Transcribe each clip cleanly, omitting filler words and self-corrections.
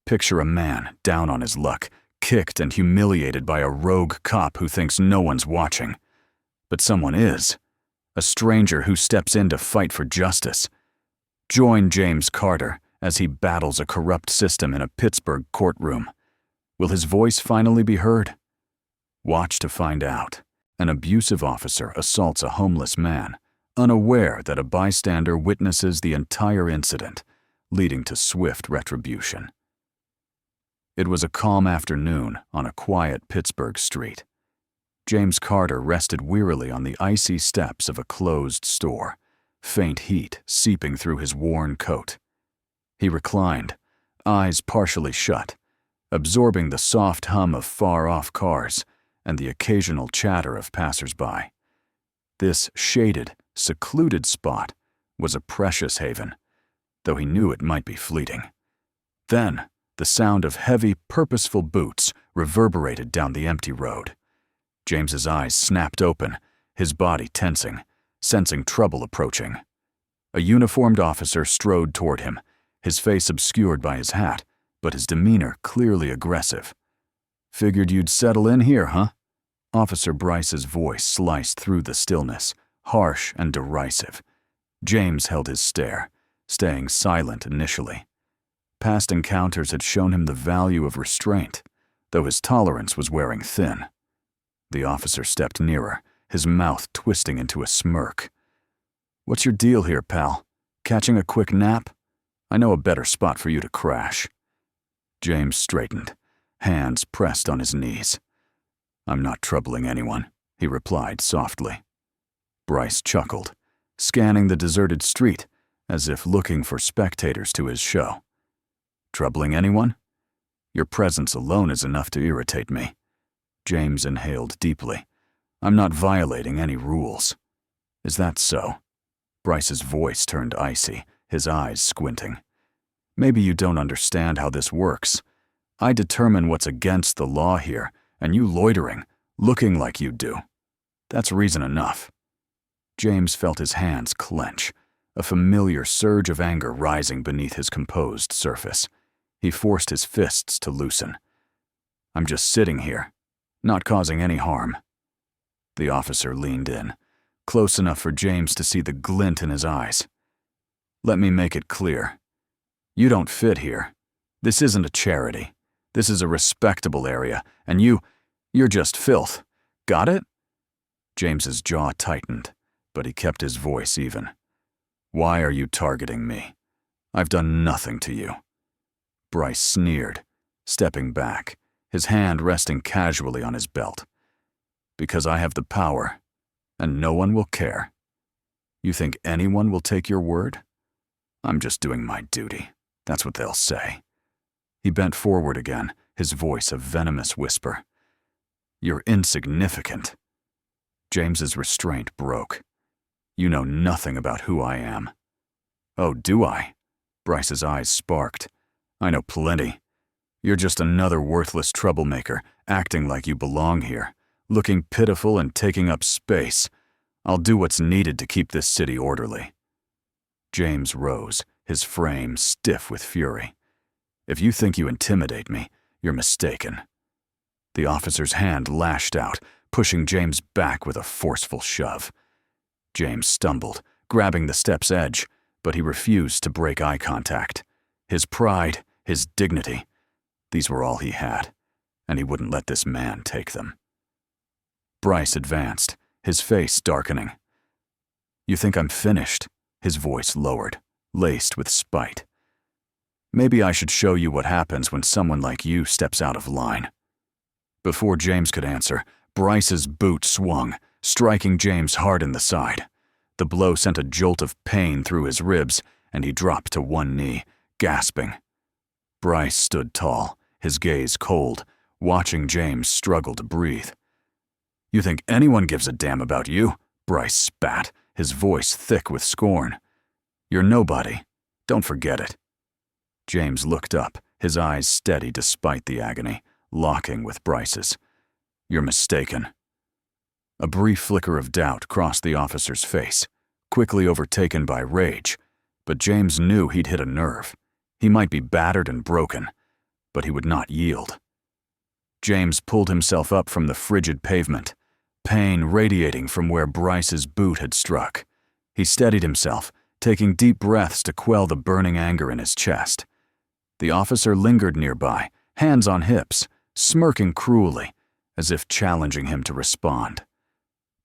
Picture a man down on his luck, kicked and humiliated by a rogue cop who thinks no one's watching. But someone is. A stranger who steps in to fight for justice. Join James Carter as he battles a corrupt system in a Pittsburgh courtroom. Will his voice finally be heard? Watch to find out. An abusive officer assaults a homeless man, unaware that a bystander witnesses the entire incident, leading to swift retribution. It was a calm afternoon on a quiet Pittsburgh street. James Carter rested wearily on the icy steps of a closed store, faint heat seeping through his worn coat. He reclined, eyes partially shut, absorbing the soft hum of far-off cars and the occasional chatter of passers-by. This shaded, secluded spot was a precious haven, though he knew it might be fleeting. Then, the sound of heavy, purposeful boots reverberated down the empty road. James's eyes snapped open, his body tensing, sensing trouble approaching. A uniformed officer strode toward him, his face obscured by his hat, but his demeanor clearly aggressive. "Figured you'd settle in here, huh?" Officer Bryce's voice sliced through the stillness, harsh and derisive. James held his stare, staying silent initially. Past encounters had shown him the value of restraint, though his tolerance was wearing thin. The officer stepped nearer, his mouth twisting into a smirk. "What's your deal here, pal? Catching a quick nap? I know a better spot for you to crash." James straightened, hands pressed on his knees. "I'm not troubling anyone," he replied softly. Bryce chuckled, scanning the deserted street as if looking for spectators to his show. "Troubling anyone? Your presence alone is enough to irritate me." James inhaled deeply. "I'm not violating any rules." "Is that so?" Bryce's voice turned icy, his eyes squinting. "Maybe you don't understand how this works. I determine what's against the law here, and you loitering, looking like you do. That's reason enough." James felt his hands clench, a familiar surge of anger rising beneath his composed surface. He forced his fists to loosen. "I'm just sitting here, not causing any harm." The officer leaned in, close enough for James to see the glint in his eyes. "Let me make it clear. You don't fit here. This isn't a charity. This is a respectable area, and you're just filth. Got it?" James's jaw tightened, but he kept his voice even. "Why are you targeting me? I've done nothing to you." Bryce sneered, stepping back, his hand resting casually on his belt. "Because I have the power, and no one will care. You think anyone will take your word? I'm just doing my duty. That's what they'll say." He bent forward again, his voice a venomous whisper. "You're insignificant." James's restraint broke. "You know nothing about who I am." "Oh, do I?" Bryce's eyes sparked. "I know plenty. You're just another worthless troublemaker, acting like you belong here, looking pitiful and taking up space. I'll do what's needed to keep this city orderly." James rose, his frame stiff with fury. "If you think you intimidate me, you're mistaken." The officer's hand lashed out, pushing James back with a forceful shove. James stumbled, grabbing the step's edge, but he refused to break eye contact. His pride, his dignity, these were all he had, and he wouldn't let this man take them. Bryce advanced, his face darkening. "You think I'm finished?" His voice lowered, laced with spite. "Maybe I should show you what happens when someone like you steps out of line." Before James could answer, Bryce's boot swung, striking James hard in the side. The blow sent a jolt of pain through his ribs, and he dropped to one knee, gasping. Bryce stood tall, his gaze cold, watching James struggle to breathe. "You think anyone gives a damn about you?" Bryce spat, his voice thick with scorn. "You're nobody. Don't forget it." James looked up, his eyes steady despite the agony, locking with Bryce's. "You're mistaken." A brief flicker of doubt crossed the officer's face, quickly overtaken by rage, but James knew he'd hit a nerve. He might be battered and broken, but he would not yield. James pulled himself up from the frigid pavement, pain radiating from where Bryce's boot had struck. He steadied himself, taking deep breaths to quell the burning anger in his chest. The officer lingered nearby, hands on hips, smirking cruelly, as if challenging him to respond.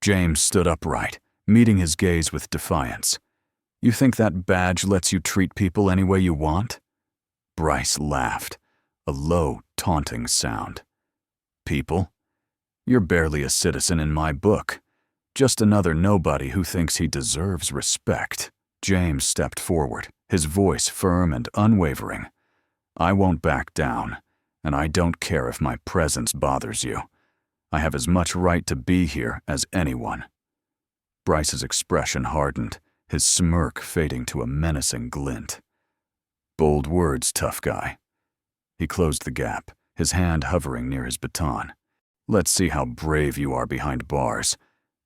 James stood upright, meeting his gaze with defiance. "You think that badge lets you treat people any way you want?" Bryce laughed, a low, taunting sound. "People? You're barely a citizen in my book. Just another nobody who thinks he deserves respect." James stepped forward, his voice firm and unwavering. "I won't back down, and I don't care if my presence bothers you. I have as much right to be here as anyone." Bryce's expression hardened, his smirk fading to a menacing glint. "Bold words, tough guy." He closed the gap, his hand hovering near his baton. "Let's see how brave you are behind bars.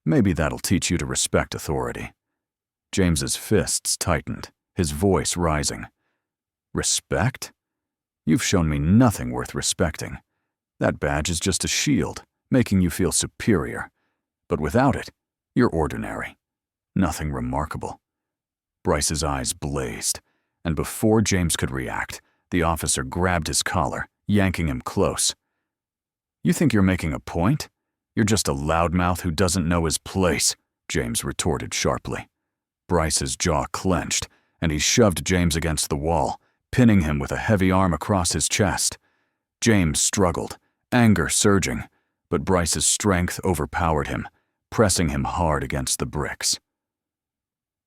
Maybe that'll teach you to respect authority." James's fists tightened, his voice rising. "Respect? You've shown me nothing worth respecting. That badge is just a shield, making you feel superior. But without it, you're ordinary. Nothing remarkable." Bryce's eyes blazed, and before James could react, the officer grabbed his collar, yanking him close. "You think you're making a point? You're just a loudmouth who doesn't know his place," James retorted sharply. Bryce's jaw clenched, and he shoved James against the wall, pinning him with a heavy arm across his chest. James struggled, anger surging, but Bryce's strength overpowered him, pressing him hard against the bricks.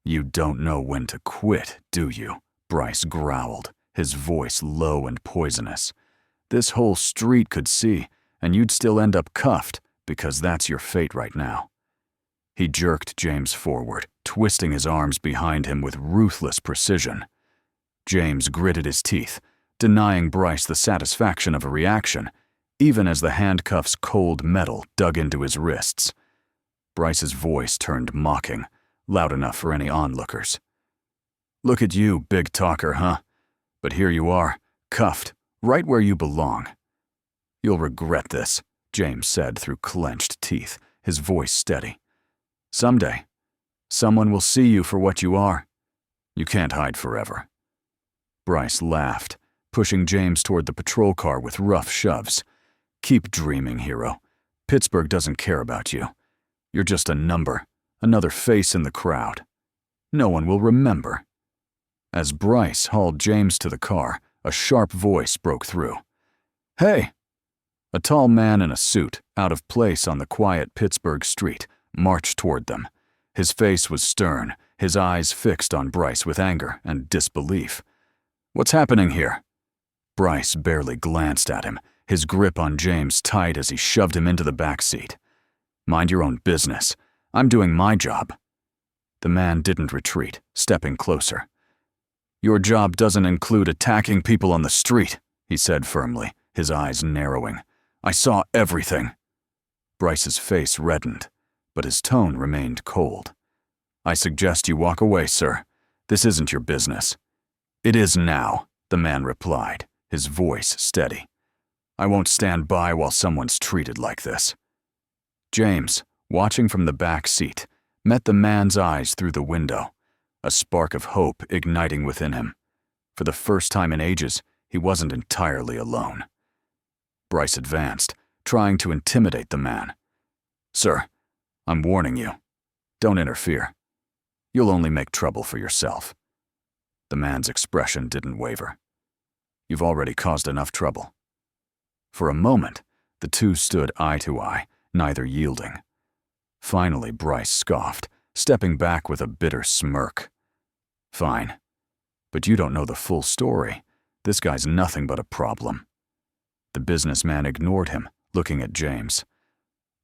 "You don't know when to quit, do you?" Bryce growled, his voice low and poisonous. "This whole street could see, and you'd still end up cuffed, because that's your fate right now." He jerked James forward, twisting his arms behind him with ruthless precision. James gritted his teeth, denying Bryce the satisfaction of a reaction, even as the handcuffs' cold metal dug into his wrists. Bryce's voice turned mocking, loud enough for any onlookers. "Look at you, big talker, huh? But here you are, cuffed, right where you belong." "You'll regret this," James said through clenched teeth, his voice steady. "Someday, someone will see you for what you are. You can't hide forever." Bryce laughed, pushing James toward the patrol car with rough shoves. "Keep dreaming, hero. Pittsburgh doesn't care about you. You're just a number, another face in the crowd. No one will remember." As Bryce hauled James to the car, a sharp voice broke through. "Hey!" A tall man in a suit, out of place on the quiet Pittsburgh street, marched toward them. His face was stern, his eyes fixed on Bryce with anger and disbelief. "What's happening here?" Bryce barely glanced at him, his grip on James tight as he shoved him into the back seat. "Mind your own business. I'm doing my job." The man didn't retreat, stepping closer. "Your job doesn't include attacking people on the street," he said firmly, his eyes narrowing. "I saw everything." Bryce's face reddened, but his tone remained cold. "I suggest you walk away, sir. This isn't your business." "It is now," the man replied, his voice steady. "I won't stand by while someone's treated like this." James, watching from the back seat, met the man's eyes through the window, a spark of hope igniting within him. For the first time in ages, he wasn't entirely alone. Bryce advanced, trying to intimidate the man. "Sir, I'm warning you. Don't interfere. You'll only make trouble for yourself." The man's expression didn't waver. "You've already caused enough trouble." For a moment, the two stood eye to eye, neither yielding. Finally, Bryce scoffed, stepping back with a bitter smirk. "Fine. But you don't know the full story. This guy's nothing but a problem." The businessman ignored him, looking at James.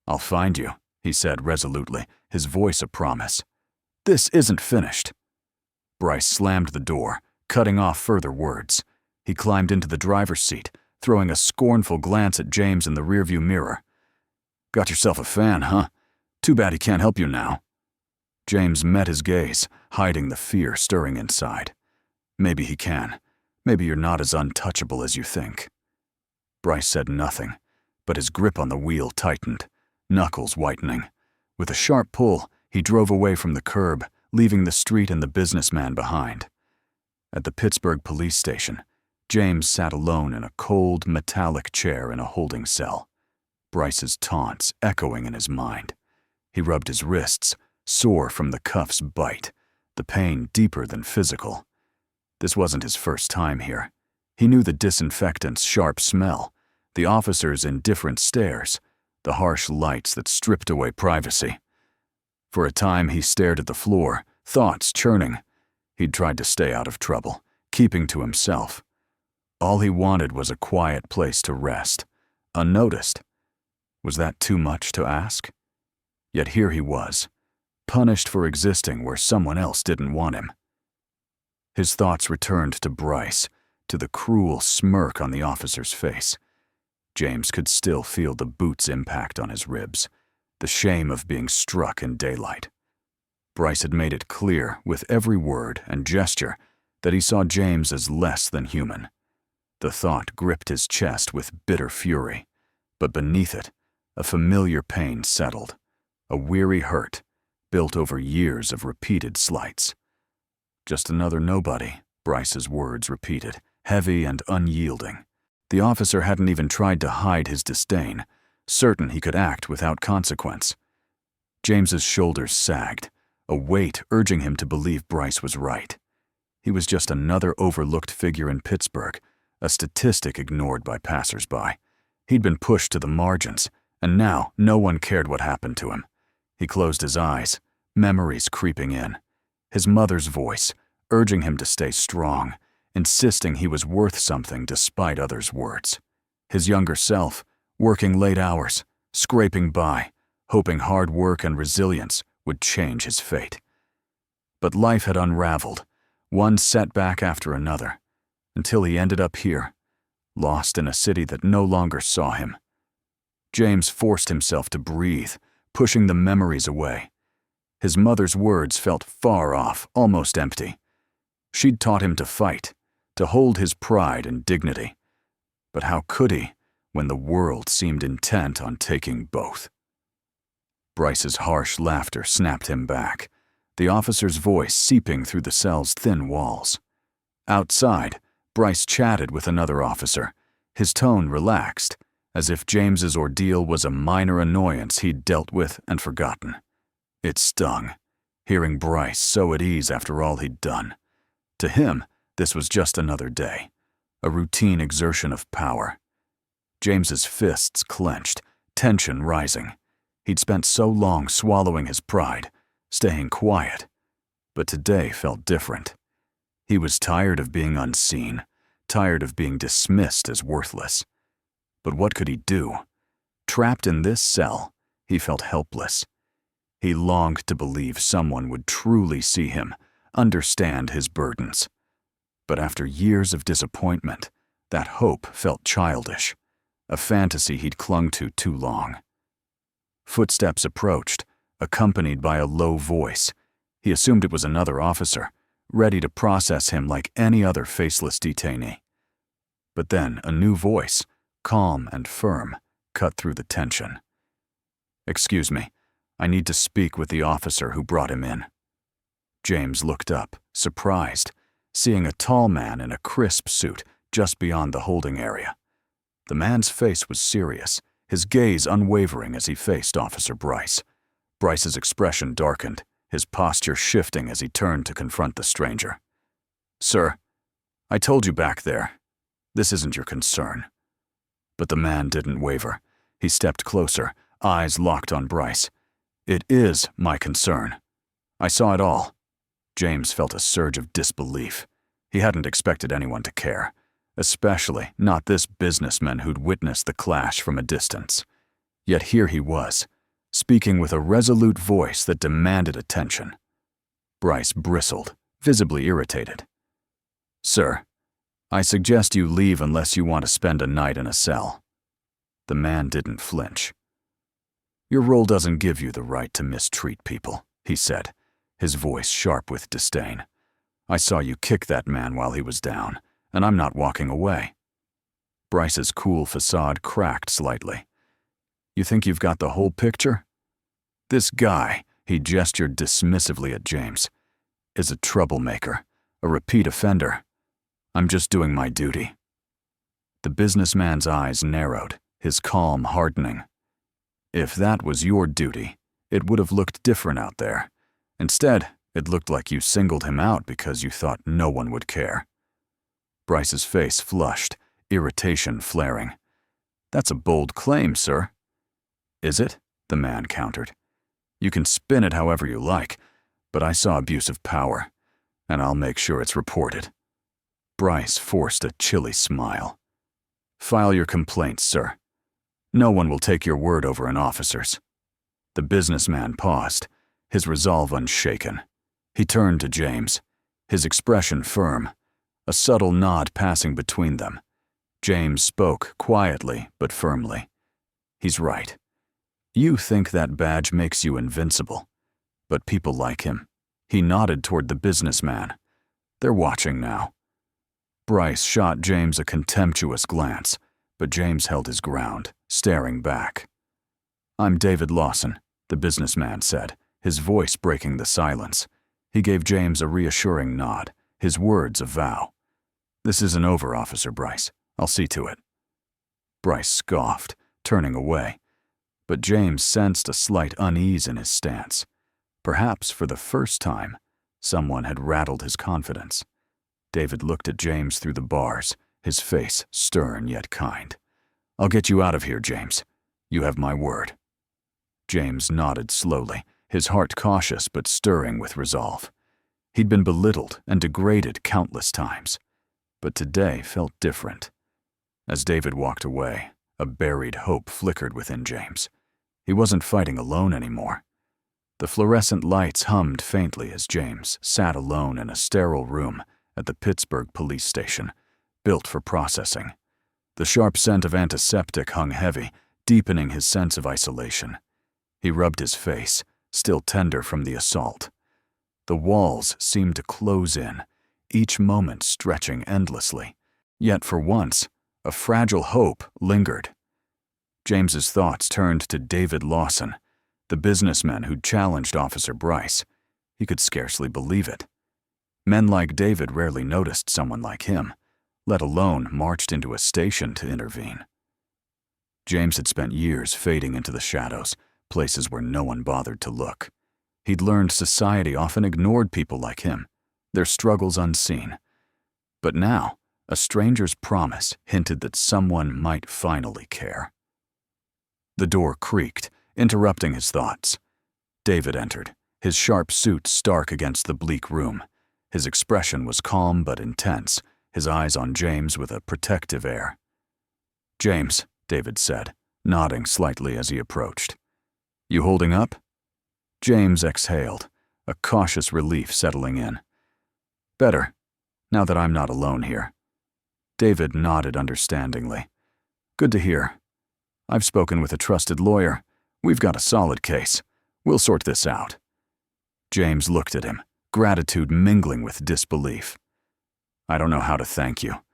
"I'll find you," he said resolutely, his voice a promise. "This isn't finished." Bryce slammed the door, cutting off further words. He climbed into the driver's seat, throwing a scornful glance at James in the rearview mirror. "Got yourself a fan, huh? Too bad he can't help you now." James met his gaze, hiding the fear stirring inside. "Maybe he can. Maybe you're not as untouchable as you think." Bryce said nothing, but his grip on the wheel tightened, knuckles whitening. With a sharp pull, he drove away from the curb, leaving the street and the businessman behind. At the Pittsburgh police station, James sat alone in a cold, metallic chair in a holding cell, Bryce's taunts echoing in his mind. He rubbed his wrists, sore from the cuff's bite, the pain deeper than physical. This wasn't his first time here. He knew the disinfectant's sharp smell, the officers' indifferent stares, the harsh lights that stripped away privacy. For a time he stared at the floor, thoughts churning. He'd tried to stay out of trouble, keeping to himself. All he wanted was a quiet place to rest, unnoticed. Was that too much to ask? Yet here he was, punished for existing where someone else didn't want him. His thoughts returned to Bryce, to the cruel smirk on the officer's face. James could still feel the boot's impact on his ribs, the shame of being struck in daylight. Bryce had made it clear with every word and gesture that he saw James as less than human. The thought gripped his chest with bitter fury, but beneath it, a familiar pain settled, a weary hurt built over years of repeated slights. Just another nobody, Bryce's words repeated, heavy and unyielding. The officer hadn't even tried to hide his disdain, certain he could act without consequence. James's shoulders sagged, a weight urging him to believe Bryce was right. He was just another overlooked figure in Pittsburgh, a statistic ignored by passers-by. He'd been pushed to the margins, and now no one cared what happened to him. He closed his eyes, memories creeping in. His mother's voice, urging him to stay strong, insisting he was worth something despite others' words. His younger self, working late hours, scraping by, hoping hard work and resilience would change his fate. But life had unraveled, one setback after another, until he ended up here, lost in a city that no longer saw him. James forced himself to breathe, pushing the memories away. His mother's words felt far off, almost empty. She'd taught him to fight, to hold his pride and dignity. But how could he, when the world seemed intent on taking both? Bryce's harsh laughter snapped him back, the officer's voice seeping through the cell's thin walls. Outside, Bryce chatted with another officer, his tone relaxed, as if James's ordeal was a minor annoyance he'd dealt with and forgotten. It stung, hearing Bryce so at ease after all he'd done. To him, this was just another day, a routine exertion of power. James's fists clenched, tension rising. He'd spent so long swallowing his pride, staying quiet, but today felt different. He was tired of being unseen, tired of being dismissed as worthless. But what could he do? Trapped in this cell, he felt helpless. He longed to believe someone would truly see him, understand his burdens. But after years of disappointment, that hope felt childish, a fantasy he'd clung to too long. Footsteps approached, accompanied by a low voice. He assumed it was another officer, ready to process him like any other faceless detainee. But then a new voice, calm and firm, cut through the tension. "Excuse me, I need to speak with the officer who brought him in." James looked up, surprised, seeing a tall man in a crisp suit just beyond the holding area. The man's face was serious, his gaze unwavering as he faced Officer Bryce. Bryce's expression darkened, his posture shifting as he turned to confront the stranger. "Sir, I told you back there, this isn't your concern." But the man didn't waver. He stepped closer, eyes locked on Bryce. "It is my concern. I saw it all." James felt a surge of disbelief. He hadn't expected anyone to care, especially not this businessman who'd witnessed the clash from a distance. Yet here he was, speaking with a resolute voice that demanded attention. Bryce bristled, visibly irritated. "Sir, I suggest you leave unless you want to spend a night in a cell." The man didn't flinch. "Your role doesn't give you the right to mistreat people," he said, his voice sharp with disdain. "I saw you kick that man while he was down, and I'm not walking away." Bryce's cool facade cracked slightly. "You think you've got the whole picture? This guy," he gestured dismissively at James, "is a troublemaker, a repeat offender. I'm just doing my duty." The businessman's eyes narrowed, his calm hardening. "If that was your duty, it would have looked different out there. Instead, it looked like you singled him out because you thought no one would care." Bryce's face flushed, irritation flaring. "That's a bold claim, sir." "Is it?" the man countered. "You can spin it however you like, but I saw abuse of power, and I'll make sure it's reported." Bryce forced a chilly smile. "File your complaints, sir. No one will take your word over an officer's." The businessman paused, his resolve unshaken. He turned to James, his expression firm, a subtle nod passing between them. James spoke quietly but firmly. "He's right. You think that badge makes you invincible, but people like him." He nodded toward the businessman. "They're watching now." Bryce shot James a contemptuous glance, but James held his ground, staring back. "I'm David Lawson," the businessman said, his voice breaking the silence. He gave James a reassuring nod, his words a vow. "This isn't over, Officer Bryce. I'll see to it." Bryce scoffed, turning away, but James sensed a slight unease in his stance. Perhaps for the first time, someone had rattled his confidence. David looked at James through the bars, his face stern yet kind. "I'll get you out of here, James. You have my word." James nodded slowly, his heart cautious but stirring with resolve. He'd been belittled and degraded countless times, but today felt different. As David walked away, a buried hope flickered within James. He wasn't fighting alone anymore. The fluorescent lights hummed faintly as James sat alone in a sterile room at the Pittsburgh police station, built for processing. The sharp scent of antiseptic hung heavy, deepening his sense of isolation. He rubbed his face, still tender from the assault. The walls seemed to close in, each moment stretching endlessly. Yet for once, a fragile hope lingered. James's thoughts turned to David Lawson, the businessman who'd challenged Officer Bryce. He could scarcely believe it. Men like David rarely noticed someone like him, let alone marched into a station to intervene. James had spent years fading into the shadows, places where no one bothered to look. He'd learned society often ignored people like him, their struggles unseen. But now, a stranger's promise hinted that someone might finally care. The door creaked, interrupting his thoughts. David entered, his sharp suit stark against the bleak room. His expression was calm but intense, his eyes on James with a protective air. "James," David said, nodding slightly as he approached. "You holding up?" James exhaled, a cautious relief settling in. "Better, now that I'm not alone here." David nodded understandingly. "Good to hear. I've spoken with a trusted lawyer. We've got a solid case. We'll sort this out." James looked at him, gratitude mingling with disbelief. "I don't know how to thank you.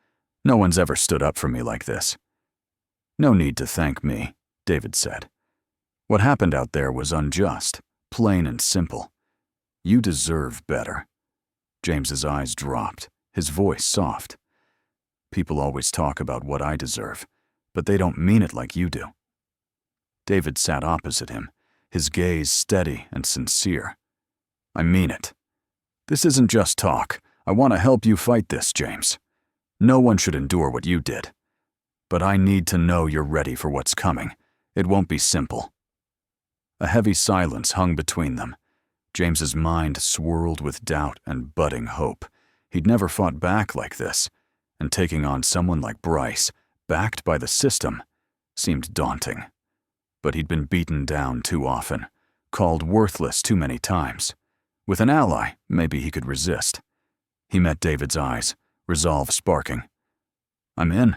No one's ever stood up for me like this." "No need to thank me," David said. "What happened out there was unjust, plain and simple. You deserve better." James's eyes dropped, his voice soft. "People always talk about what I deserve, but they don't mean it like you do." David sat opposite him, his gaze steady and sincere. "I mean it. This isn't just talk. I want to help you fight this, James. No one should endure what you did. But I need to know you're ready for what's coming. It won't be simple." A heavy silence hung between them. James's mind swirled with doubt and budding hope. He'd never fought back like this, and taking on someone like Bryce, backed by the system, seemed daunting. But he'd been beaten down too often, called worthless too many times. With an ally, maybe he could resist. He met David's eyes, resolve sparking. "I'm in.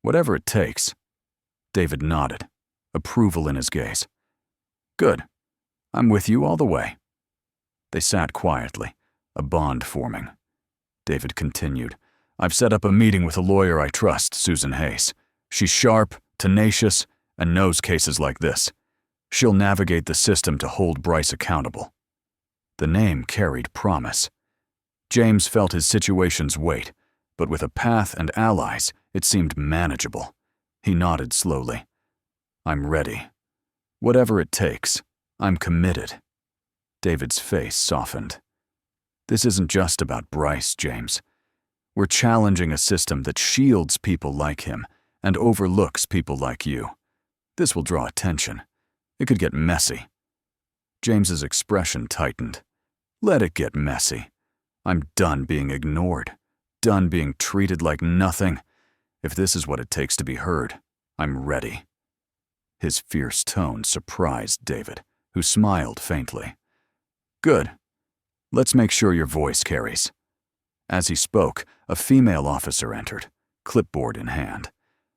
Whatever it takes." David nodded, approval in his gaze. "Good. I'm with you all the way." They sat quietly, a bond forming. David continued, "I've set up a meeting with a lawyer I trust, Susan Hayes. She's sharp, tenacious, and knows cases like this. She'll navigate the system to hold Bryce accountable." The name carried promise. James felt his situation's weight, but with a path and allies, it seemed manageable. He nodded slowly. "I'm ready. Whatever it takes, I'm committed." David's face softened. "This isn't just about Bryce, James. We're challenging a system that shields people like him and overlooks people like you. This will draw attention. It could get messy." James's expression tightened. "Let it get messy. I'm done being ignored, done being treated like nothing. If this is what it takes to be heard, I'm ready." His fierce tone surprised David, who smiled faintly. "Good. Let's make sure your voice carries." As he spoke, a female officer entered, clipboard in hand.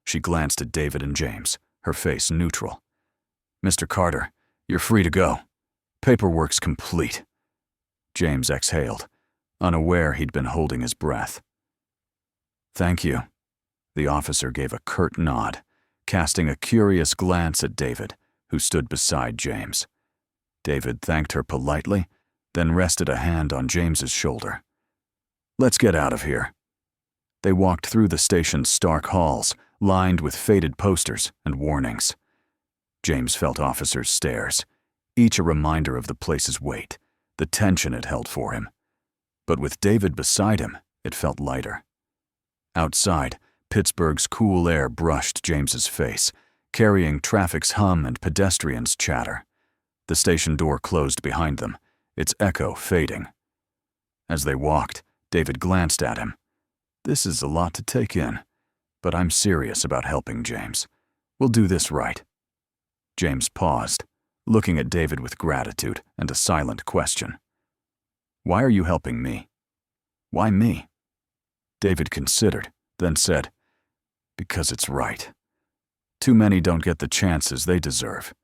She glanced at David and James, her face neutral. "Mr. Carter, you're free to go. Paperwork's complete." James exhaled, unaware he'd been holding his breath. "Thank you." The officer gave a curt nod, casting a curious glance at David, who stood beside James. David thanked her politely, then rested a hand on James's shoulder. "Let's get out of here." They walked through the station's stark halls, lined with faded posters and warnings. James felt officers' stares, each a reminder of the place's weight, the tension it held for him. But with David beside him, it felt lighter. Outside, Pittsburgh's cool air brushed James's face, carrying traffic's hum and pedestrians' chatter. The station door closed behind them, its echo fading. As they walked, David glanced at him. "This is a lot to take in, but I'm serious about helping James. We'll do this right." James paused, looking at David with gratitude and a silent question. "Why are you helping me?" "Why me?" David considered, then said, "Because it's right. Too many don't get the chances they deserve.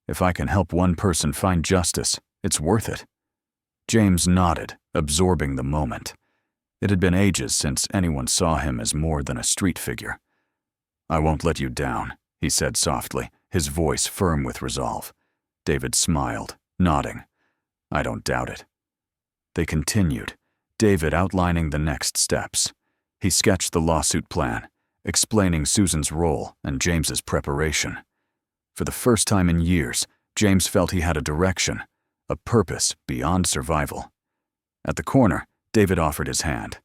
If I can help one person find justice, it's worth it." James nodded, absorbing the moment. It had been ages since anyone saw him as more than a street figure. "I won't let you down," he said softly, his voice firm with resolve. David smiled, nodding. "I don't doubt it." They continued, David outlining the next steps. He sketched the lawsuit plan, explaining Susan's role and James's preparation. For the first time in years, James felt he had a direction, a purpose beyond survival. At the corner, David offered his hand.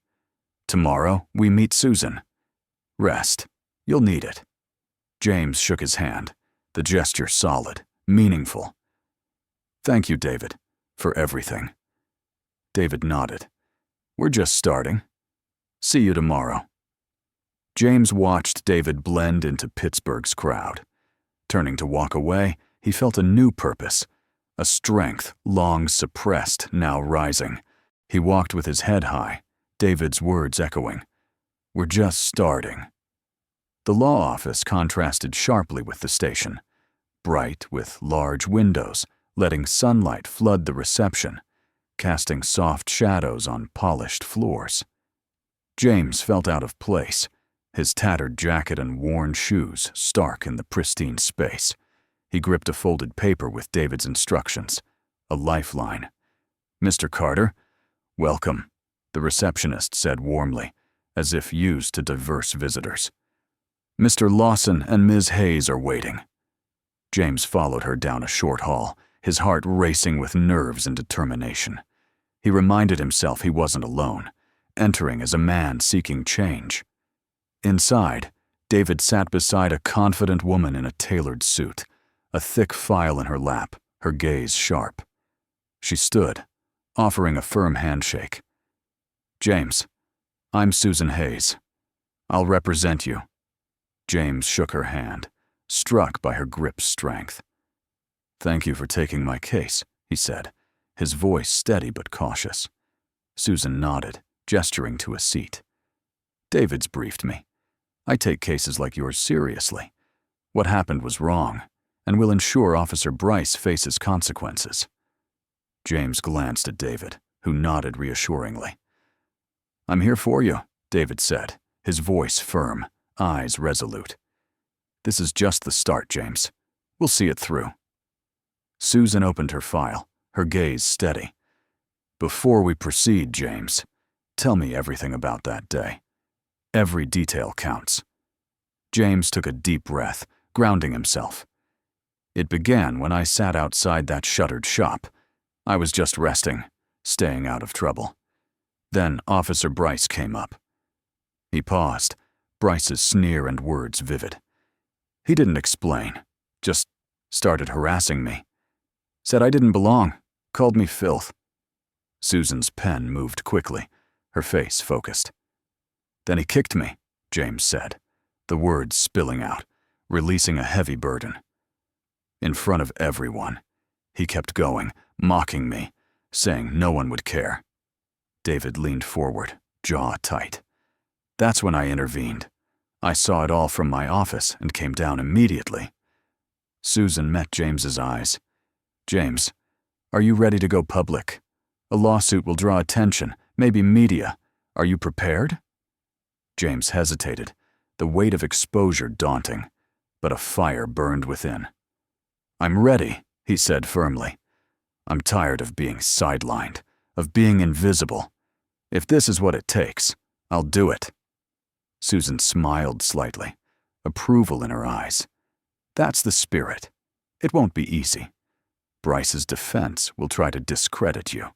"Tomorrow, we meet Susan. Rest. You'll need it." James shook his hand, the gesture solid, meaningful. "Thank you, David, for everything." David nodded. "We're just starting. See you tomorrow." James watched David blend into Pittsburgh's crowd. Turning to walk away, he felt a new purpose, a strength long suppressed, now rising. He walked with his head high, David's words echoing. "We're just starting." The law office contrasted sharply with the station, bright with large windows, letting sunlight flood the reception, casting soft shadows on polished floors. James felt out of place, his tattered jacket and worn shoes stark in the pristine space. He gripped a folded paper with David's instructions, a lifeline. "Mr. Carter, welcome," the receptionist said warmly, as if used to diverse visitors. "Mr. Lawson and Ms. Hayes are waiting." James followed her down a short hall, his heart racing with nerves and determination. He reminded himself he wasn't alone, entering as a man seeking change. Inside, David sat beside a confident woman in a tailored suit, a thick file in her lap, her gaze sharp. She stood, offering a firm handshake. "James, I'm Susan Hayes. I'll represent you." James shook her hand, struck by her grip's strength. "Thank you for taking my case," he said, his voice steady but cautious. Susan nodded, gesturing to a seat. "David's briefed me. I take cases like yours seriously. What happened was wrong, and will ensure Officer Bryce faces consequences." James glanced at David, who nodded reassuringly. "I'm here for you," David said, his voice firm, eyes resolute. This is just the start, James. We'll see it through. Susan opened her file, her gaze steady. Before we proceed, James, tell me everything about that day. Every detail counts. James took a deep breath, grounding himself. It began when I sat outside that shuttered shop. I was just resting, staying out of trouble. Then Officer Bryce came up. He paused, Bryce's sneer and words vivid. He didn't explain, just started harassing me. Said I didn't belong, called me filth. Susan's pen moved quickly, her face focused. Then he kicked me, James said, the words spilling out, releasing a heavy burden. In front of everyone, he kept going, mocking me, saying no one would care. David leaned forward, jaw tight. That's when I intervened. I saw it all from my office and came down immediately. Susan met James's eyes. James, are you ready to go public? A lawsuit will draw attention, maybe media. Are you prepared? James hesitated, the weight of exposure daunting, but a fire burned within. I'm ready, he said firmly. I'm tired of being sidelined, of being invisible. If this is what it takes, I'll do it. Susan smiled slightly, approval in her eyes. That's the spirit. It won't be easy. Bryce's defense will try to discredit you,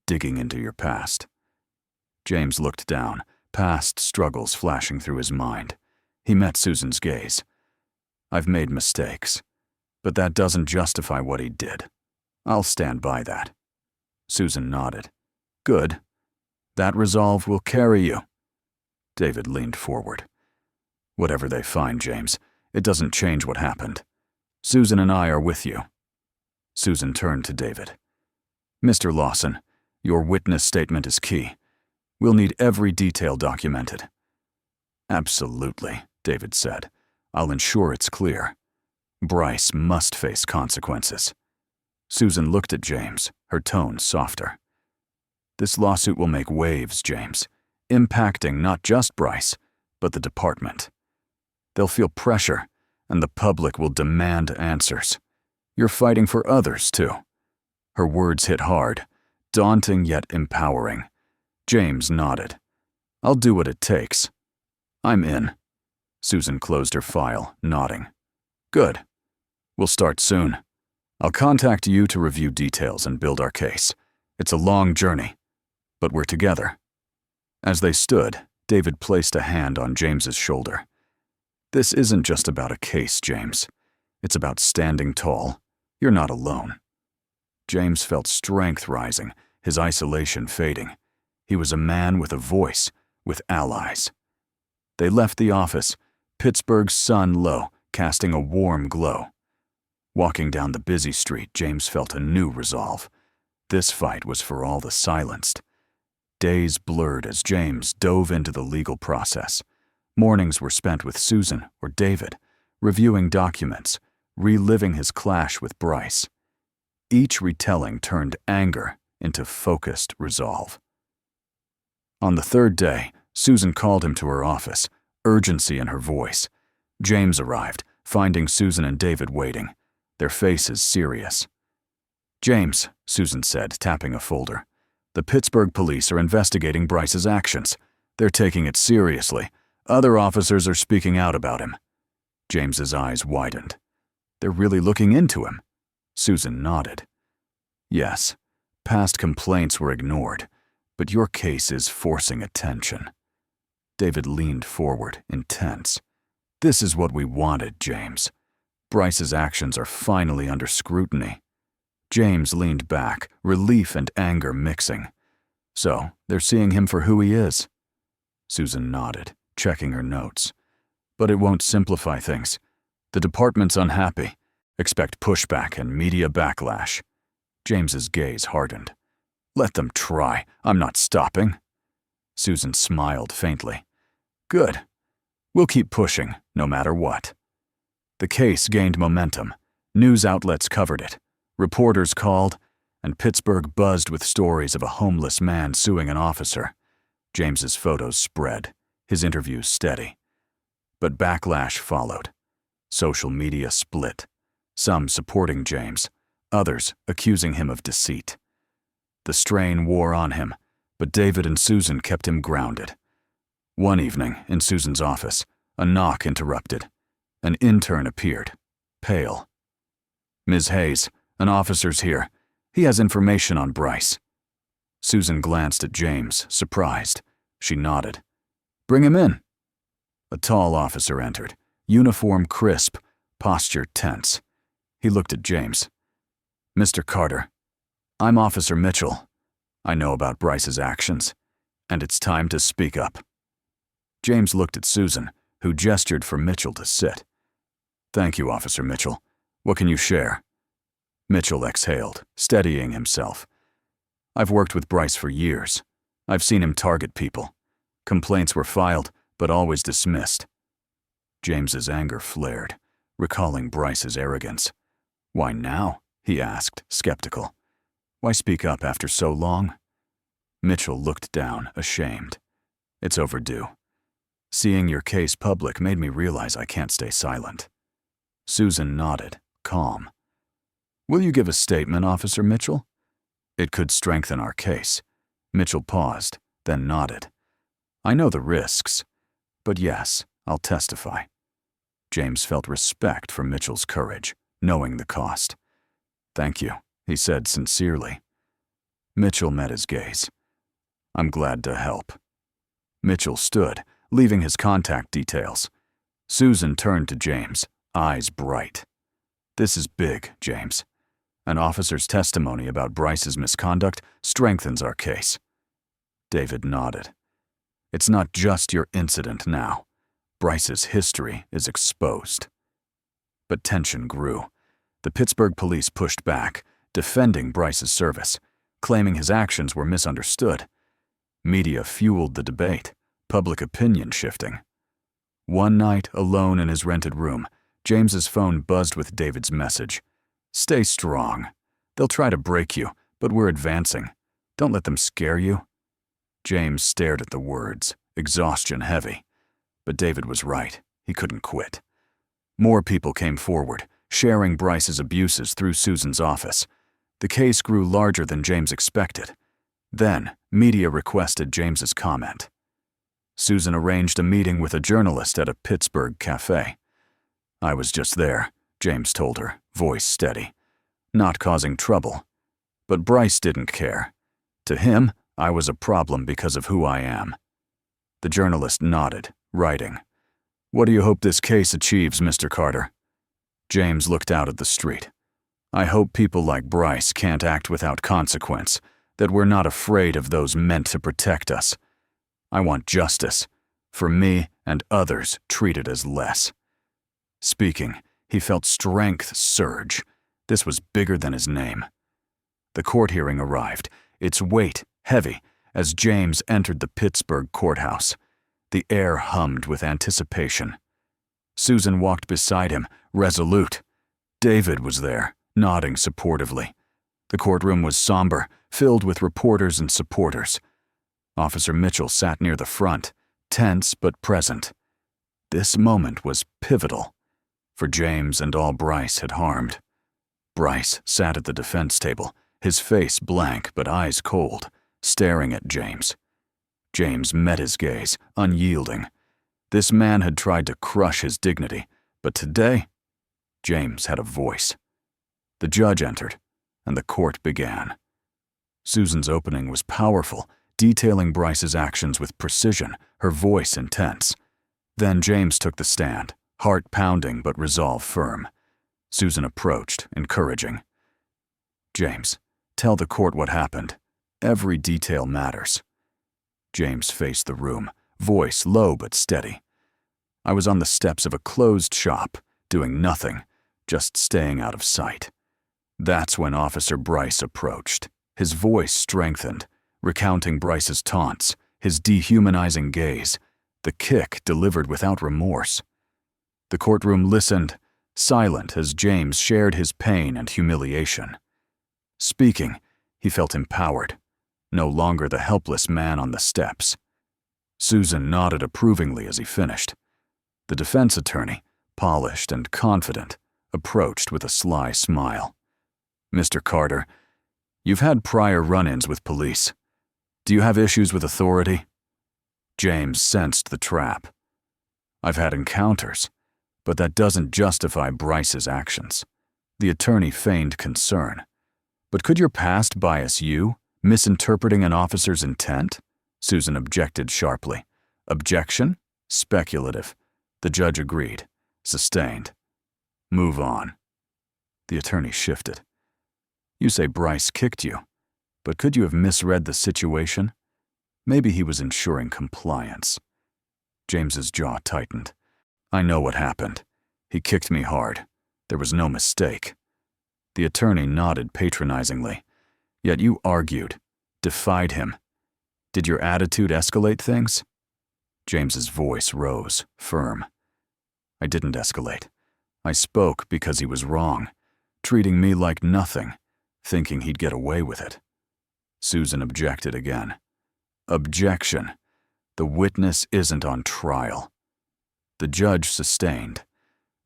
digging into your past. James looked down, past struggles flashing through his mind. He met Susan's gaze. I've made mistakes, but that doesn't justify what he did. I'll stand by that. Susan nodded. Good. That resolve will carry you. David leaned forward. Whatever they find, James, it doesn't change what happened. Susan and I are with you. Susan turned to David. Mr. Lawson, your witness statement is key. We'll need every detail documented. Absolutely, David said. I'll ensure it's clear. Bryce must face consequences. Susan looked at James, her tone softer. This lawsuit will make waves, James, impacting not just Bryce, but the department. They'll feel pressure, and the public will demand answers. You're fighting for others, too. Her words hit hard, daunting yet empowering. James nodded. I'll do what it takes. I'm in. Susan closed her file, nodding. Good. We'll start soon. I'll contact you to review details and build our case. It's a long journey, but we're together. As they stood, David placed a hand on James's shoulder. This isn't just about a case, James. It's about standing tall. You're not alone. James felt strength rising, his isolation fading. He was a man with a voice, with allies. They left the office, Pittsburgh's sun low, casting a warm glow. Walking down the busy street, James felt a new resolve. This fight was for all the silenced. Days blurred as James dove into the legal process. Mornings were spent with Susan or David, reviewing documents, reliving his clash with Bryce. Each retelling turned anger into focused resolve. On the third day, Susan called him to her office, urgency in her voice. James arrived, finding Susan and David waiting, their faces serious. James, Susan said, tapping a folder. The Pittsburgh police are investigating Bryce's actions. They're taking it seriously. Other officers are speaking out about him. James's eyes widened. They're really looking into him. Susan nodded. Yes, past complaints were ignored, but your case is forcing attention. David leaned forward, intense. This is what we wanted, James. Bryce's actions are finally under scrutiny. James leaned back, relief and anger mixing. So, they're seeing him for who he is. Susan nodded, checking her notes. But it won't simplify things. The department's unhappy. Expect pushback and media backlash. James's gaze hardened. Let them try. I'm not stopping. Susan smiled faintly. Good. We'll keep pushing, no matter what. The case gained momentum. News outlets covered it. Reporters called, and Pittsburgh buzzed with stories of a homeless man suing an officer. James's photos spread, his interviews steady. But backlash followed. Social media split, some supporting James, others accusing him of deceit. The strain wore on him, but David and Susan kept him grounded. One evening, in Susan's office, a knock interrupted. An intern appeared, pale. "Ms. Hayes, an officer's here. He has information on Bryce." Susan glanced at James, surprised. She nodded. "Bring him in." A tall officer entered, uniform crisp, posture tense. He looked at James. "Mr. Carter, I'm Officer Mitchell. I know about Bryce's actions, and it's time to speak up." James looked at Susan, who gestured for Mitchell to sit. "Thank you, Officer Mitchell. What can you share?" Mitchell exhaled, steadying himself. "I've worked with Bryce for years. I've seen him target people. Complaints were filed, but always dismissed." James's anger flared, recalling Bryce's arrogance. "Why now?" he asked, skeptical. "Why speak up after so long?" Mitchell looked down, ashamed. "It's overdue. Seeing your case public made me realize I can't stay silent." Susan nodded, calm. "Will you give a statement, Officer Mitchell? It could strengthen our case." Mitchell paused, then nodded. "I know the risks, but yes, I'll testify." James felt respect for Mitchell's courage, knowing the cost. "Thank you," he said sincerely. Mitchell met his gaze. "I'm glad to help." Mitchell stood, leaving his contact details. Susan turned to James, eyes bright. "This is big, James. An officer's testimony about Bryce's misconduct strengthens our case." David nodded. "It's not just your incident now. Bryce's history is exposed." But tension grew. The Pittsburgh police pushed back, defending Bryce's service, claiming his actions were misunderstood. Media fueled the debate, public opinion shifting. One night, alone in his rented room, James's phone buzzed with David's message. "Stay strong. They'll try to break you, but we're advancing. Don't let them scare you." James stared at the words, exhaustion heavy. But David was right. He couldn't quit. More people came forward, sharing Bryce's abuses through Susan's office. The case grew larger than James expected. Then, media requested James's comment. Susan arranged a meeting with a journalist at a Pittsburgh cafe. "I was just there," James told her, voice steady. "Not causing trouble. But Bryce didn't care. To him, I was a problem because of who I am." The journalist nodded, writing. "What do you hope this case achieves, Mr. Carter?" James looked out at the street. "I hope people like Bryce can't act without consequence, that we're not afraid of those meant to protect us. I want justice, for me and others treated as less." Speaking, he felt strength surge. This was bigger than his name. The court hearing arrived, its weight heavy, as James entered the Pittsburgh courthouse. The air hummed with anticipation. Susan walked beside him, resolute. David was there, nodding supportively. The courtroom was somber, filled with reporters and supporters. Officer Mitchell sat near the front, tense but present. This moment was pivotal, for James and all Bryce had harmed. Bryce sat at the defense table, his face blank but eyes cold, staring at James. James met his gaze, unyielding. This man had tried to crush his dignity, but today, James had a voice. The judge entered, and the court began. Susan's opening was powerful, detailing Bryce's actions with precision, her voice intense. Then James took the stand, heart pounding but resolve firm. Susan approached, encouraging. "James, tell the court what happened. Every detail matters." James faced the room, voice low but steady. "I was on the steps of a closed shop, doing nothing, just staying out of sight. That's when Officer Bryce approached. His voice strengthened, recounting Bryce's taunts, his dehumanizing gaze, the kick delivered without remorse. The courtroom listened, silent as James shared his pain and humiliation. Speaking, he felt empowered, no longer the helpless man on the steps. Susan nodded approvingly as he finished. The defense attorney, polished and confident, approached with a sly smile. "Mr. Carter, you've had prior run-ins with police. Do you have issues with authority?" James sensed the trap. "I've had encounters, but that doesn't justify Bryce's actions." The attorney feigned concern. "But could your past bias you, misinterpreting an officer's intent?" Susan objected sharply. "Objection? Speculative." The judge agreed. Sustained. "Move on." The attorney shifted. "You say Bryce kicked you, but could you have misread the situation? Maybe he was ensuring compliance." James's jaw tightened. "I know what happened. He kicked me hard. There was no mistake." The attorney nodded patronizingly. "Yet you argued, defied him. Did your attitude escalate things?" James's voice rose, firm. "I didn't escalate. I spoke because he was wrong, treating me like nothing, thinking he'd get away with it." Susan objected again. "Objection. The witness isn't on trial." The judge sustained.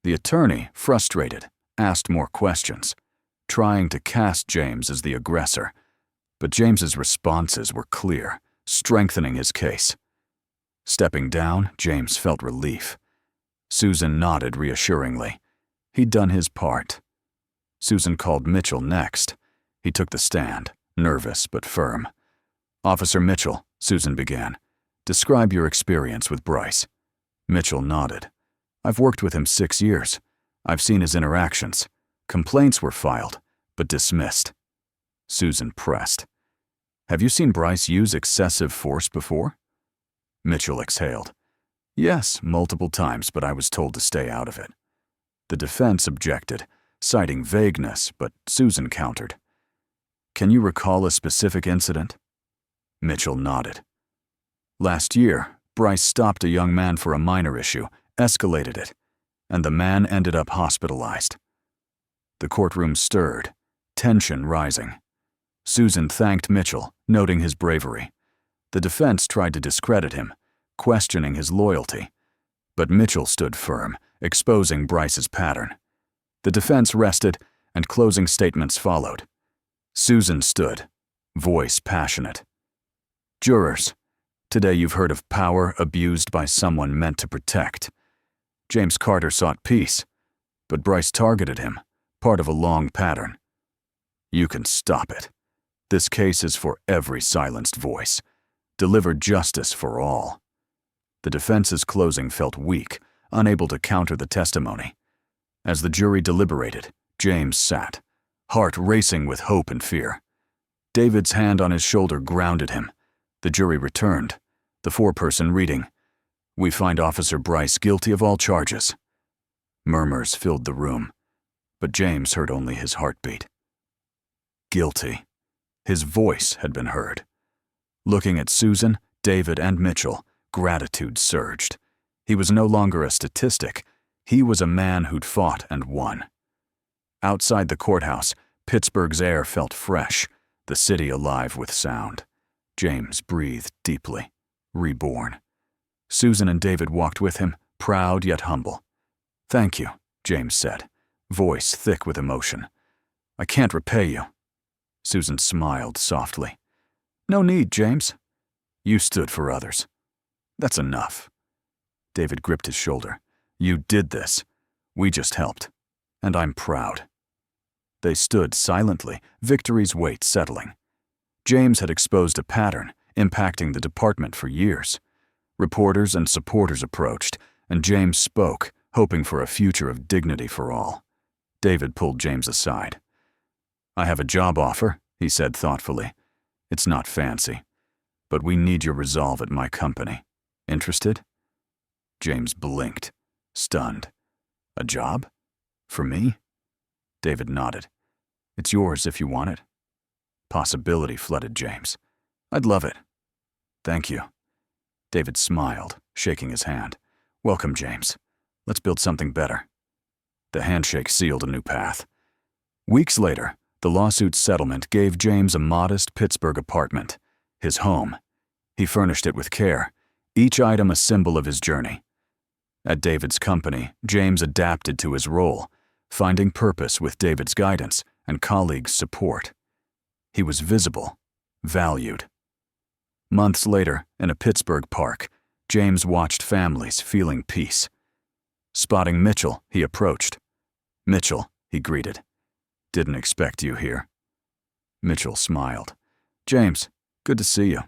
The attorney, frustrated, asked more questions, trying to cast James as the aggressor, but James's responses were clear, strengthening his case. Stepping down, James felt relief. Susan nodded reassuringly. He'd done his part. Susan called Mitchell next. He took the stand, nervous but firm. "Officer Mitchell," Susan began, "describe your experience with Bryce." Mitchell nodded. "I've worked with him 6 years. I've seen his interactions. Complaints were filed, but dismissed." Susan pressed. "Have you seen Bryce use excessive force before?" Mitchell exhaled. "Yes, multiple times, but I was told to stay out of it." The defense objected, citing vagueness, but Susan countered. "Can you recall a specific incident?" Mitchell nodded. "Last year, Bryce stopped a young man for a minor issue, escalated it, and the man ended up hospitalized." The courtroom stirred, tension rising. Susan thanked Mitchell, noting his bravery. The defense tried to discredit him, questioning his loyalty, but Mitchell stood firm, exposing Bryce's pattern. The defense rested, and closing statements followed. Susan stood, voice passionate. "Jurors, today you've heard of power abused by someone meant to protect. James Carter sought peace, but Bryce targeted him, part of a long pattern. You can stop it. This case is for every silenced voice. Deliver justice for all." The defense's closing felt weak, unable to counter the testimony. As the jury deliberated, James sat, heart racing with hope and fear. David's hand on his shoulder grounded him. The jury returned, the foreperson reading, "We find Officer Bryce guilty of all charges." Murmurs filled the room, but James heard only his heartbeat. Guilty. His voice had been heard. Looking at Susan, David, and Mitchell, gratitude surged. He was no longer a statistic. He was a man who'd fought and won. Outside the courthouse, Pittsburgh's air felt fresh, the city alive with sound. James breathed deeply, reborn. Susan and David walked with him, proud yet humble. "Thank you," James said, voice thick with emotion. "I can't repay you." Susan smiled softly. "No need, James. You stood for others. That's enough." David gripped his shoulder. "You did this. We just helped. And I'm proud." They stood silently, victory's weight settling. James had exposed a pattern, impacting the department for years. Reporters and supporters approached, and James spoke, hoping for a future of dignity for all. David pulled James aside. "I have a job offer," he said thoughtfully. "It's not fancy, but we need your resolve at my company. Interested?" James blinked, stunned. "A job? For me?" David nodded. "It's yours if you want it." Possibility flooded James. "I'd love it." "Thank you." David smiled, shaking his hand. "Welcome, James. Let's build something better." The handshake sealed a new path. Weeks later, the lawsuit settlement gave James a modest Pittsburgh apartment, his home. He furnished it with care, each item a symbol of his journey. At David's company, James adapted to his role, finding purpose with David's guidance and colleagues' support. He was visible, valued. Months later, in a Pittsburgh park, James watched families feeling peace. Spotting Mitchell, he approached. "Mitchell," he greeted. "Didn't expect you here." Mitchell smiled. "James, good to see you.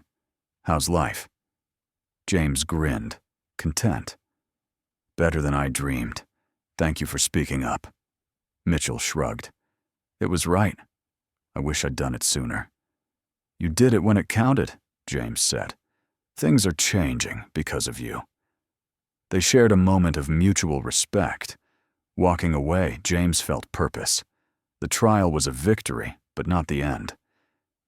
How's life?" James grinned, content. "Better than I dreamed. Thank you for speaking up." Mitchell shrugged. "It was right. I wish I'd done it sooner." "You did it when it counted," James said. "Things are changing because of you." They shared a moment of mutual respect. Walking away, James felt purpose. The trial was a victory, but not the end.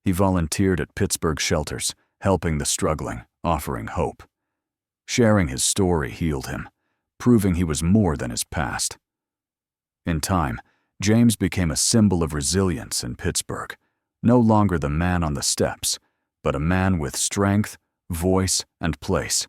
He volunteered at Pittsburgh shelters, helping the struggling, offering hope. Sharing his story healed him, proving he was more than his past. In time, James became a symbol of resilience in Pittsburgh, no longer the man on the steps, but a man with strength, voice, and place.